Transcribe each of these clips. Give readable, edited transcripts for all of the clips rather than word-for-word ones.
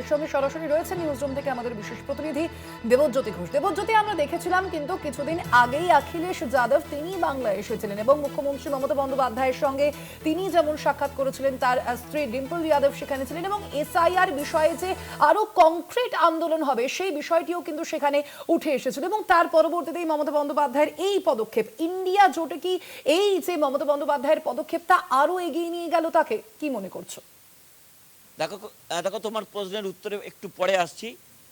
আমাদের সঙ্গে সরাসরি রয়েছে নিউজরুম থেকে আমাদের বিশেষ প্রতিনিধি দেবজ্যোতি ঘোষ। দেবজ্যোতি, আমরা দেখেছিলাম কিন্তু কিছুদিন আগেই অখিলেশ যাদব তিনি বাংলায় এসেছিলেন এবং মুখ্যমন্ত্রী মমতা বন্দ্যোপাধ্যায়ের সঙ্গে তিনি যেমন সাক্ষাৎ করেছিলেন, তার স্ত্রী ডিম্পল যাদব সেখানে ছিলেন এবং এসআইআর বিষয়ে যে আরো কংক্রিট আন্দোলন হবে সেই বিষয়টিও কিন্তু সেখানে উঠে এসেছিল এবং তার পরবর্তীতেই মমতা বন্দ্যোপাধ্যায়ের এই পদক্ষেপ, ইন্ডিয়া জোটে কি এই যে মমতা বন্দ্যোপাধ্যায়ের পদক্ষেপটা আরো এগিয়ে নিয়ে গেল তাকে, কি মনে করছো? দেখো তোমার প্রশ্নের উত্তরে একটু পরে আসছি।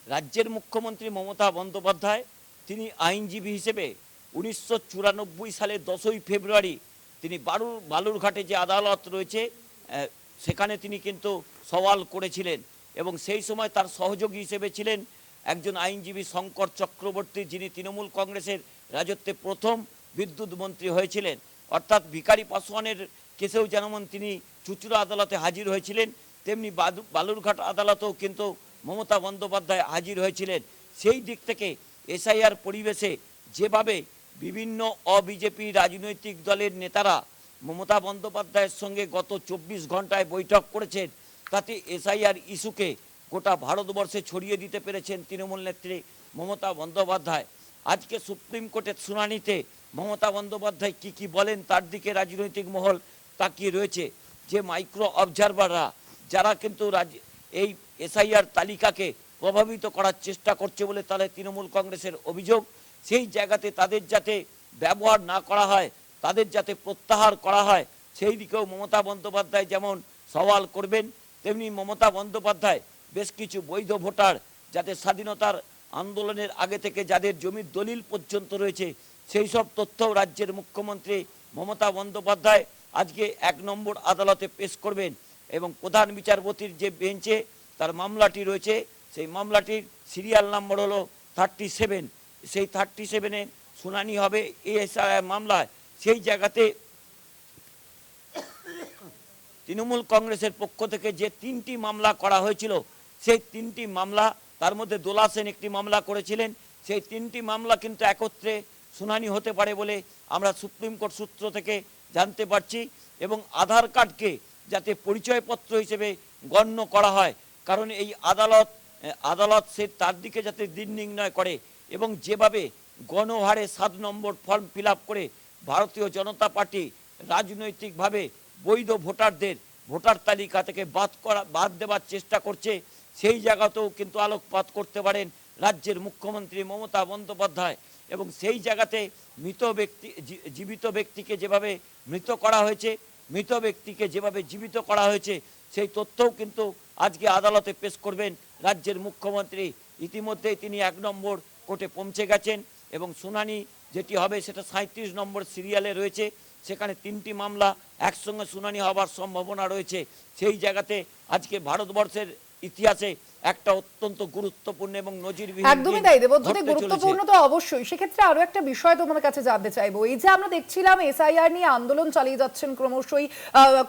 রাজ্যের মুখ্যমন্ত্রী মমতা বন্দ্যোপাধ্যায় তিনি আইনজীবী হিসেবে 1994 সালের 10ই ফেব্রুয়ারি তিনি বালুরঘাটে যে আদালত রয়েছে সেখানে তিনি কিন্তু সওয়াল করেছিলেন এবং সেই সময় তার সহযোগী হিসেবে ছিলেন একজন আইনজীবী শঙ্কর চক্রবর্তী, যিনি তৃণমূল কংগ্রেসের রাজত্বে প্রথম বিদ্যুৎ মন্ত্রী হয়েছিলেন। অর্থাৎ ভিখারি পাসওয়ানের কেসেও যেমন তিনি চুঁচুড়া আদালতে হাজির হয়েছিলেন, তেমনি বালুরঘাট আদালতেও কিন্তু মমতা বন্দ্যোপাধ্যায় হাজির হয়েছিলেন। সেই দিক থেকে এসআইআর পরিবেশে যেভাবে বিভিন্ন অবিজেপি রাজনৈতিক দলের নেতারা মমতা বন্দ্যোপাধ্যায়ের সঙ্গে গত 24 ঘন্টায় বৈঠক করেছেন, তাতে এসআইআর ইস্যুকে গোটা ভারতবর্ষে ছড়িয়ে দিতে পেরেছেন তৃণমূল নেত্রী মমতা বন্দ্যোপাধ্যায়। আজকে সুপ্রিম কোর্টের শুনানিতে মমতা বন্দ্যোপাধ্যায় কি বলেন তার দিকে রাজনৈতিক মহল তাকিয়ে রয়েছে। যে মাইক্রো অবজারভাররা যারা কিন্তু এই এসআইআর তালিকাকে প্রভাবিত করার চেষ্টা করছে বলে তাদের তৃণমূল কংগ্রেসের অভিযোগ, সেই জায়গাতে তাদের যাতে ব্যবহার না করা হয়, তাদের যাতে প্রত্যাহার করা হয়, সেই দিকেও মমতা বন্দ্যোপাধ্যায় যেমন সওয়াল করবেন, তেমনি মমতা বন্দ্যোপাধ্যায় বেশ কিছু বৈধ ভোটার যাতে স্বাধীনতার আন্দোলনের আগে থেকে যাদের জমির দলিল পর্যন্ত রয়েছে সেই সব তথ্যও রাজ্যের মুখ্যমন্ত্রী মমতা বন্দ্যোপাধ্যায় আজকে 1 নম্বর আদালতে পেশ করবেন এবং প্রধান বিচারপতির যে বেঞ্চে তার মামলাটি রয়েছে সেই মামলাটির সিরিয়াল নম্বর হলো 37। সেই 37-এ শুনানি হবে এই মামলায়। সেই জায়গাতে তৃণমূল কংগ্রেসের পক্ষ থেকে যে 3টি মামলা করা হয়েছিল সেই 3টি মামলা, তার মধ্যে দোলা সেন একটি মামলা করেছিলেন, সেই 3টি মামলা কিন্তু একত্রে শুনানি হতে পারে বলে আমরা সুপ্রিম কোর্ট সূত্র থেকে জানতে পারছি। এবং আধার কার্ডকে যাতে পরিচয়পত্র হিসেবে গণ্য করা হয়, কারণ এই আদালত সে তার দিকে যাতে দিন নির্ণয় করে এবং যেভাবে গণহারে 7 নম্বর ফর্ম ফিল করে ভারতীয় জনতা পার্টি রাজনৈতিকভাবে বৈধ ভোটারদের ভোটার তালিকা থেকে বাদ দেওয়ার চেষ্টা করছে, সেই জায়গাতেও কিন্তু আলোকপাত করতে পারেন রাজ্যের মুখ্যমন্ত্রী মমতা বন্দ্যোপাধ্যায়। এবং সেই জায়গাতে জীবিত ব্যক্তিকে যেভাবে মৃত করা হয়েছে, মৃত ব্যক্তিকে যেভাবে জীবিত করা হয়েছে সেই তথ্যও কিন্তু আজকে আদালতে পেশ করবেন রাজ্যের মুখ্যমন্ত্রী। ইতিমধ্যেই তিনি 1 নম্বর কোর্টে পৌঁছে গেছেন এবং শুনানি যেটি হবে সেটা 37 নম্বর সিরিয়ালে রয়েছে। সেখানে 3টি মামলা একসঙ্গে শুনানি হওয়ার সম্ভাবনা রয়েছে। সেই জায়গাতে আজকে ভারতবর্ষের ইতিহাসে একটা অত্যন্ত গুরুত্বপূর্ণ এবং নজিরবিহীন, একদমই তাই দেবজ্যোতি, গুরুত্বপূর্ণ তো অবশ্যই। সেক্ষেত্রে আরো একটা বিষয় তোমার কাছে জানতে চাইবো, এই যে আমরা দেখছিলাম এসআইআর নিয়ে আন্দোলন চালিয়ে যাচ্ছেন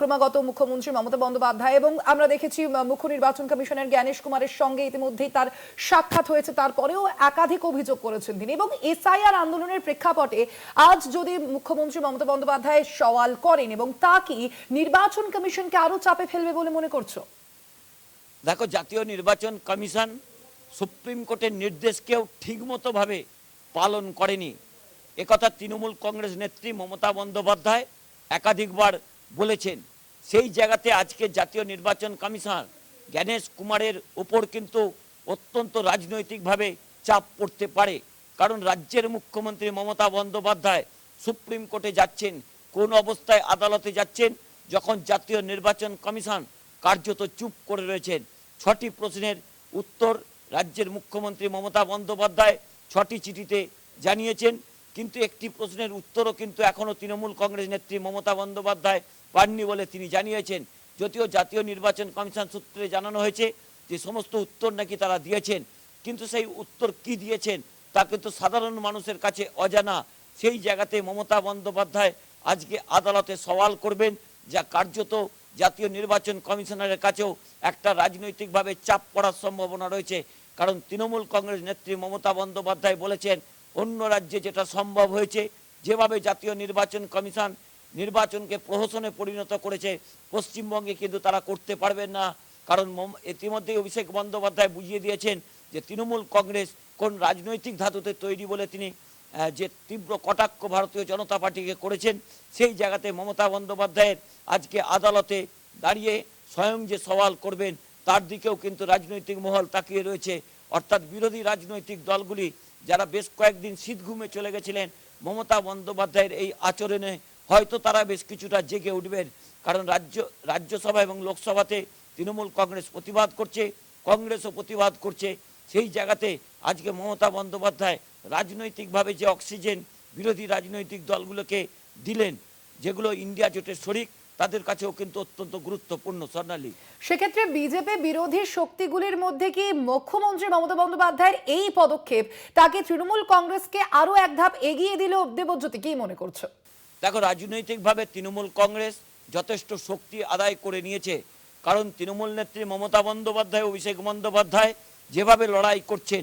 ক্রমাগত মুখ্যমন্ত্রী মমতা বন্দ্যোপাধ্যায় এবং আমরা দেখেছি মুখ্য নির্বাচন কমিশনের জ্ঞানেশ কুমারের সঙ্গে ইতিমধ্যেই তার সাক্ষাৎ হয়েছে, তারপরেও একাধিক অভিযোগ করেছেন তিনি। এবং এসআইআর আন্দোলনের প্রেক্ষাপটে আজ যদি মুখ্যমন্ত্রী মমতা বন্দ্যোপাধ্যায় সওয়াল করেন এবং তা কি নির্বাচন কমিশনকে আরো চাপে ফেলবে বলে মনে করছো? দেখো, জাতীয় নির্বাচন কমিশন সুপ্রিম কোর্টের নির্দেশকেও ঠিকমতোভাবে পালন করেনি, একথা তৃণমূল কংগ্রেস নেত্রী মমতা বন্দ্যোপাধ্যায় একাধিকবার বলেছেন। সেই জায়গাতে আজকে জাতীয় নির্বাচন কমিশন জ্ঞানেশ কুমারের উপর কিন্তু অত্যন্ত রাজনৈতিকভাবে চাপ পড়তে পারে, কারণ রাজ্যের মুখ্যমন্ত্রী মমতা বন্দ্যোপাধ্যায় সুপ্রিম কোর্টে যাচ্ছেন, কোন অবস্থায় আদালতে যাচ্ছেন, যখন জাতীয় নির্বাচন কমিশন কার্যত চুপ করে রয়েছেন। 6টি প্রশ্নের উত্তর রাজ্যের মুখ্যমন্ত্রী মমতা বন্দ্যোপাধ্যায় 6টি চিঠিতে জানিয়েছেন, কিন্তু একটি প্রশ্নের উত্তরও কিন্তু এখনও তৃণমূল কংগ্রেস নেত্রী মমতা বন্দ্যোপাধ্যায় পাননি বলে তিনি জানিয়েছেন। যদিও জাতীয় নির্বাচন কমিশন সূত্রে জানানো হয়েছে যে সমস্ত উত্তর নাকি তারা দিয়েছেন, কিন্তু সেই উত্তর কি দিয়েছেন তা কিন্তু সাধারণ মানুষের কাছে অজানা। সেই জায়গাতে মমতা বন্দ্যোপাধ্যায় আজকে আদালতে সওয়াল করবেন, যা কার্যত জাতীয় নির্বাচন কমিশনারের কাছেও একটা রাজনৈতিকভাবে চাপ পড়ার সম্ভাবনা রয়েছে। কারণ তৃণমূল কংগ্রেস নেত্রী মমতা বন্দ্যোপাধ্যায় বলেছেন অন্য রাজ্যে যেটা সম্ভব হয়েছে, যেভাবে জাতীয় নির্বাচন কমিশন নির্বাচনকে প্রহসনে পরিণত করেছে, পশ্চিমবঙ্গে কিন্তু তারা করতে পারবেন না। কারণ ইতিমধ্যেই অভিষেক বন্দ্যোপাধ্যায় বুঝিয়ে দিয়েছেন যে তৃণমূল কংগ্রেস কোন রাজনৈতিক ধাতুতে তৈরি বলে তিনি যে তীব্র কটাক্ষ ভারতীয় জনতা পার্টিকে করেছেন, সেই জায়গাতে মমতা বন্দ্যোপাধ্যায়ের আজকে আদালতে দাঁড়িয়ে স্বয়ং যে সওয়াল করবেন তার দিকেও কিন্তু রাজনৈতিক মহল তাকিয়ে রয়েছে। অর্থাৎ বিরোধী রাজনৈতিক দলগুলি যারা বেশ কয়েকদিন শীত ঘুমে চলে গেছিলেন মমতা বন্দ্যোপাধ্যায়ের এই আচরণে, হয়তো তারা বেশ কিছুটা জেগে উঠবেন। কারণ রাজ্যসভা এবং লোকসভাতে তৃণমূল কংগ্রেস প্রতিবাদ করছে, কংগ্রেসও প্রতিবাদ করছে। সেই জায়গাতে আজকে মমতা বন্দ্যোপাধ্যায় রাজনৈতিকভাবে যে অক্সিজেন বিরোধী রাজনৈতিক দলগুলোকে দিলেন, যেগুলো ইন্ডিয়া জোটের শরিক, তাদের কাছেও কিন্তু অত্যন্ত গুরুত্বপূর্ণ। স্বর্ণালী, সেক্ষেত্রে বিজেপি বিরোধী শক্তিগুলির মধ্যে কি মুখ্যমন্ত্রী মমতা বন্দ্যোপাধ্যায়ের এই পদক্ষেপ তাকে তৃণমূল কংগ্রেসকে আরো এক ধাপ এগিয়ে দিল? দেবজ্যোতি, কি মনে করছো? দেখো, রাজনৈতিকভাবে তৃণমূল কংগ্রেস যথেষ্ট শক্তি আদায় করে নিয়েছে। কারণ তৃণমূল নেত্রী মমতা বন্দ্যোপাধ্যায়, অভিষেক বন্দ্যোপাধ্যায় যেভাবে লড়াই করছেন,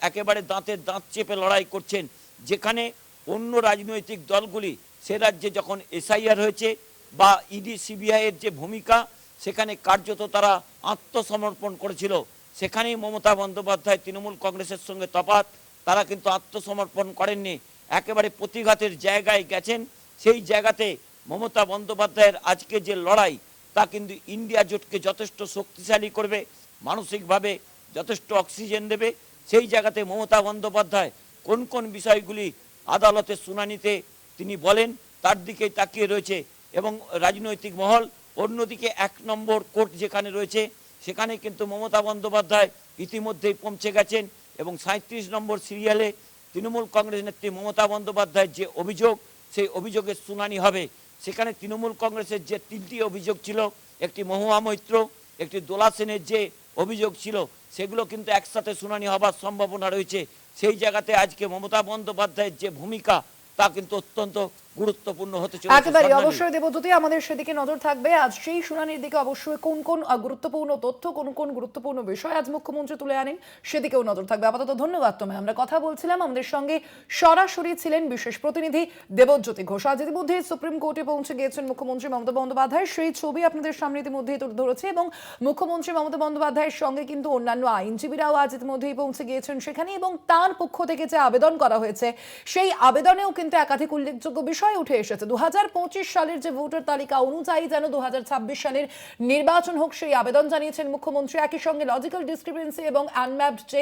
একেবারে দাঁতের দাঁত চেপে লড়াই করছেন, যেখানে অন্য রাজনৈতিক দলগুলি সে রাজ্যে যখন এসআইআর হয়েছে বা ইডি সিবিআইয়ের যে ভূমিকা, সেখানে কার্যত তারা আত্মসমর্পণ করেছিল। সেখানেই মমতা বন্দ্যোপাধ্যায় তৃণমূল কংগ্রেসের সঙ্গে তফাৎ, তারা কিন্তু আত্মসমর্পণ করেননি, একেবারে প্রতিঘাতের জায়গায় গেছেন। সেই জায়গাতে মমতা বন্দ্যোপাধ্যায়ের আজকে যে লড়াই, তা কিন্তু ইন্ডিয়া জোটকে যথেষ্ট শক্তিশালী করবে, মানসিকভাবে যথেষ্ট অক্সিজেন দেবে। সেই জায়গাতে মমতা বন্দ্যোপাধ্যায় কোন কোন বিষয়গুলি আদালতের শুনানিতে তিনি বলেন তার দিকেই তাকিয়ে রয়েছে। এবং রাজনৈতিক মহল অন্যদিকে 1 নম্বর কোর্ট যেখানে রয়েছে সেখানে কিন্তু মমতা বন্দ্যোপাধ্যায় ইতিমধ্যেই পৌঁছে গেছেন। এবং 37 নম্বর সিরিয়ালে তৃণমূল কংগ্রেস নেত্রী মমতা বন্দ্যোপাধ্যায়ের যে অভিযোগ, সেই অভিযোগের শুনানি হবে। সেখানে তৃণমূল কংগ্রেসের যে 3টি অভিযোগ ছিল, একটি মহুয়া মৈত্র, একটি দোলা সেনের যে অভিযোগ ছিল, সেগুলো কিন্তু একসাথে শুনানি হবার সম্ভাবনা রয়েছে। সেই জায়গাতে আজকে মমতা বন্দ্যোপাধ্যায়ের যে ভূমিকা, তা কিন্তু অত্যন্ত গুরুত্বপূর্ণ হতে চলেছে। একেবারে অবশ্যই দেবজ্যোতি, আমাদের সেদিকে নজর থাকবে। আজ সেই শুনানির দিকে অবশ্যই কোন কোন গুরুত্বপূর্ণ তথ্য, কোন কোন গুরুত্বপূর্ণ বিষয় আজ মুখ্যমন্ত্রী তুলে আনেন, সেদিকেও নজর থাকবে। আপাতত ধন্যবাদ তোমায়। আমরা কথা বলছিলাম, আমাদের সঙ্গে সরাসরি ছিলেন বিশেষ প্রতিনিধি দেবজ্যোতি ঘোষ। আজ ইতিমধ্যে সুপ্রিম কোর্টে পৌঁছে গিয়েছেন মুখ্যমন্ত্রী মমতা বন্দ্যোপাধ্যায়, সেই ছবি আপনাদের সামনে ইতিমধ্যেই তুলে ধরেছে। এবং মুখ্যমন্ত্রী মমতা বন্দ্যোপাধ্যায়ের সঙ্গে কিন্তু অন্যান্য আইনজীবীরাও আজ ইতিমধ্যেই পৌঁছে গিয়েছেন সেখানে। এবং তার পক্ষ থেকে যে আবেদন করা হয়েছে, সেই আবেদনেও কিন্তু একাধিক উল্লেখযোগ্য বিষয় উঠে এসেছে। 2025 সালের যে ভোটার তালিকা অনুযায়ী যেন 2026 সালের নির্বাচন হোক, সেই আবেদন জানিয়েছেন মুখ্যমন্ত্রী। একই সঙ্গে লজিক্যাল ডিসক্রিপেন্সি এবং আনম্যাপড যে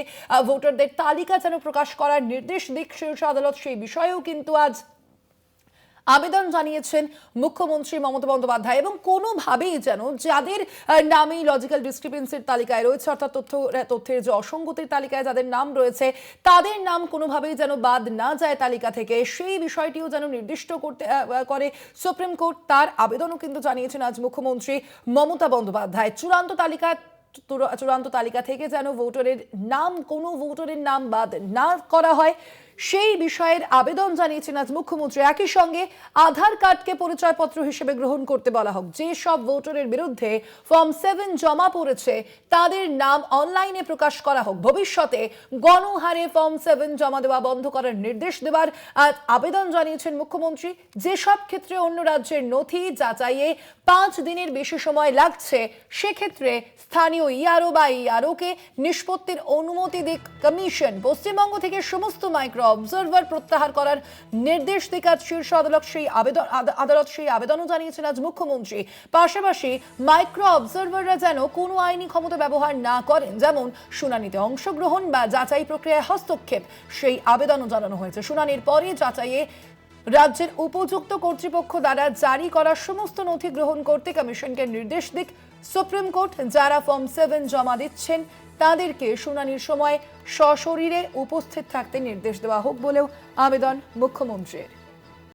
ভোটারদের তালিকা যেন প্রকাশ করার নির্দেশ দিক শীর্ষ আদালত, সেই বিষয়েও কিন্তু আজ আবেদন জানিয়েছেন মুখ্যমন্ত্রী মমতা বন্দ্যোপাধ্যায়। এবং কোনোভাবেই যেন যাদের নামেই লজিক্যাল ডিসক্রিপেন্সির তালিকায় রয়েছে, অর্থাৎ তথ্যের যে অসঙ্গতির তালিকায় যাদের নাম রয়েছে, তাদের নাম কোনোভাবেই যেন বাদ না যায় তালিকা থেকে, সেই বিষয়টিও যেন নির্দিষ্ট করে সুপ্রিম কোর্ট। তার আবেদনও কিন্তু জানিয়েছেন আজ মুখ্যমন্ত্রী মমতা বন্দ্যোপাধ্যায়। চূড়ান্ত তালিকা থেকে যেন কোনো ভোটারের নাম বাদ না করা হয়, সেই বিষয়ের আবেদন জানিয়েছেন আজ মুখ্যমন্ত্রী। একই সঙ্গে আধার কার্ডকে পরিচয়পত্র হিসেবে গ্রহণ করতে বলা হোক। যে সব ভোটারের বিরুদ্ধে ফর্ম 7 জমা পড়েছে, তাদের নাম অনলাইনে প্রকাশ করা হোক। ভবিষ্যতে গণহারে ফর্ম 7 জমা দেওয়া বন্ধ করার নির্দেশ দেওয়ার আবেদন জানিয়েছেন মুখ্যমন্ত্রী। যেসব ক্ষেত্রে অন্য রাজ্যের নথি যাচাইয়ে 5 দিনের বেশি সময় লাগছে, সেক্ষেত্রে স্থানীয় ইআরও কে নিষ্পত্তির অনুমতি দিক কমিশন। পশ্চিমবঙ্গ থেকে সমস্ত মাইক্রো অবজারভার প্রত্যাহার করার নির্দেশ দিক আজ শীর্ষ আদালত সেই আবেদনও জানিয়েছেন আজ মুখ্যমন্ত্রী। পাশাপাশি মাইক্রো অবজারভাররা যেন কোনো আইনি ক্ষমতা ব্যবহার না করেন, যেমন শুনানিতে অংশগ্রহণ বা যাচাই প্রক্রিয়ায় হস্তক্ষেপ, সেই আবেদনও জানানো হয়েছে। শুনানির পরে যাচাইয়ে রাজ্যের উপযুক্ত কর্তৃপক্ষ দ্বারা জারি করা সমস্ত নথি গ্রহণ করতে কমিশনকে নির্দেশ দিক সুপ্রিম কোর্ট। যারা ফর্ম 7 জমা দিচ্ছেন, তাদেরকে শুনানির সময় সশরীরে উপস্থিত থাকতে নির্দেশ দেওয়া হোক বলেও আবেদন মুখ্যমন্ত্রীর।